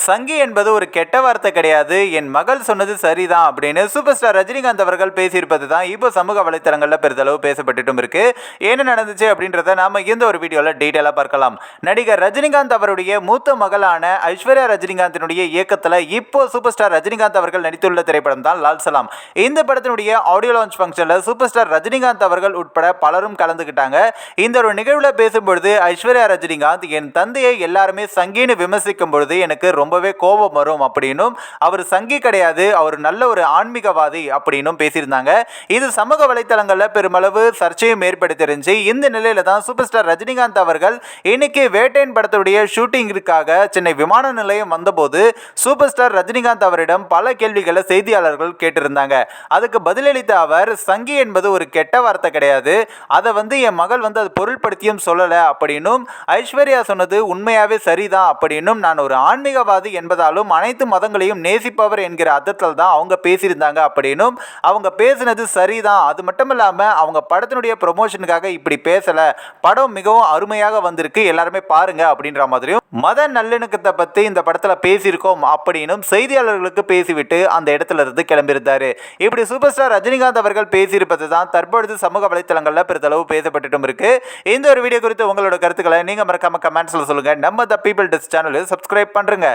சங்கி என்பது ஒரு கெட்ட வார்த்தை கிடையாது, என் மகள் சொன்னது சரிதான் அப்படின்னு சூப்பர் ஸ்டார் ரஜினிகாந்த் அவர்கள் பேசியிருப்பது தான் இப்போ சமூக வலைத்தளங்களில் பெரிதளவு பேசப்பட்டுட்டும் இருக்கு. என்ன நடந்துச்சு அப்படின்றத நாம இந்த ஒரு வீடியோவில் டீட்டெயிலாக பார்க்கலாம். நடிகர் ரஜினிகாந்த் அவருடைய மூத்த மகளான ஐஸ்வர்யா ரஜினிகாந்தினுடைய இயக்கத்தில் இப்போ சூப்பர் ஸ்டார் ரஜினிகாந்த் அவர்கள் நடித்துள்ள திரைப்படம் தான் லால் சலாம். இந்த படத்தினுடைய ஆடியோ லான்ச் ஃபங்க்ஷனில் சூப்பர் ஸ்டார் ரஜினிகாந்த் அவர்கள் உட்பட பலரும் கலந்துக்கிட்டாங்க. இந்த ஒரு நிகழ்வில் பேசும்பொழுது ஐஸ்வர்யா ரஜினிகாந்த், என் தந்தையை எல்லாருமே சங்கின்னு விமர்சிக்கும் பொழுது எனக்கு ரொம்பவே கோபம் வரும் அப்படின்னும், அவர் சங்கி கிடையாது, அவர் நல்ல ஒரு ஆன்மீகவாதி அப்படின்னும் பேசியிருந்தாங்க. இது சமூக வலைத்தளங்களில் பெருமளவு சர்ச்சையும் ஏற்படுத்திருந்துச்சு. இந்த நிலையில தான் சூப்பர் ஸ்டார் ரஜினிகாந்த் அவர்கள் இன்னைக்கு வேட்டையன் படத்துடைய ஷூட்டிங்கிற்காக சென்னை விமான நிலையம் வந்தபோது சூப்பர் ஸ்டார் ரஜினிகாந்த் அவரிடம் பல கேள்விகளை செய்தியாளர்கள் கேட்டிருந்தாங்க. அதுக்கு பதிலளித்த அவர், சங்கி என்பது ஒரு கெட்ட வார்த்தை கிடையாது, அதை என் மகள் அது பொருள்படுத்தியும் சொல்லலை அப்படின்னும், ஐஸ்வர்யா சொன்னது உண்மையாவே சரிதான் அப்படின்னும், நான் ஒரு ஆன்மீகவாதி என்பதாலும் அனைத்து மதங்களையும் நேசிப்பவர் என்கிற அர்த்தத்தில் தான் அவங்க பேசியிருந்தாங்க அப்படின்னும், அவங்க பேசினது சரிதான், அது மட்டும் இல்லாமல் அவங்க படத்தினுடைய ப்ரொமோஷனுக்காக இப்படி பேசலை, படம் மிகவும் அருமையாக வந்திருக்கு, எல்லாருமே பாருங்க அப்படின்ற மாதிரியும், மத நல்லிணக்கத்தை பற்றி இந்த படத்தில் பேசியிருக்கோம் அப்படின்னும் செய்தியாளர்களுக்கு பேசிவிட்டு அந்த இடத்துல இருந்து கிளம்பியிருந்தாரு. இப்படி சூப்பர் ஸ்டார் ரஜினிகாந்த் அவர்கள் பேசியிருப்பது தான் தற்பொழுது சமூக வலைத்தளங்களில் பெரிதளவு பேசப்பட்டுட்டும் இருக்கு. இந்த ஒரு வீடியோ குறித்து உங்களோட கருத்துக்களை நீங்க மறக்காம கமெண்ட்ஸ்ல சொல்லுங்க. நம்ம த பீப்பிள் டெஸ்க் சேனலை சப்ஸ்கிரைப் பண்றேங்க.